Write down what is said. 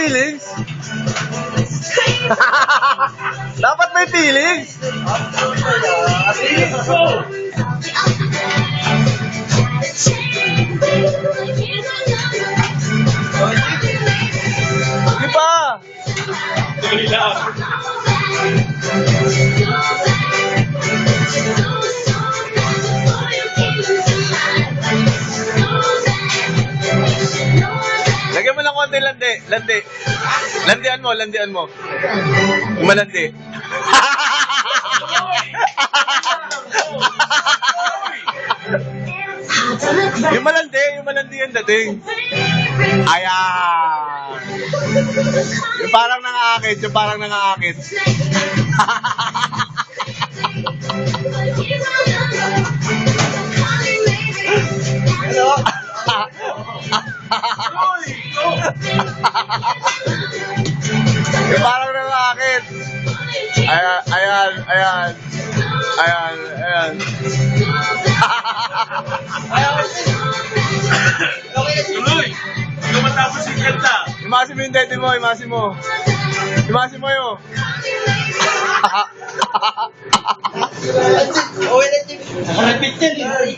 feelings? Dapat may feelings. Di ba? Tuloy lang. Lagyan mo ng konti landi. Landi. Landian mo, landian mo. Yung malandi. yung malandi yung dating. Ayan. Yung parang nangaakit. Hello? Yung parang nangaakit. Ayan. Tuloy! Ikaw matapos yung kanta. Imasin mo yung dede mo, imasin mo. Imasin mo yun. Oh, wala, repeat yan.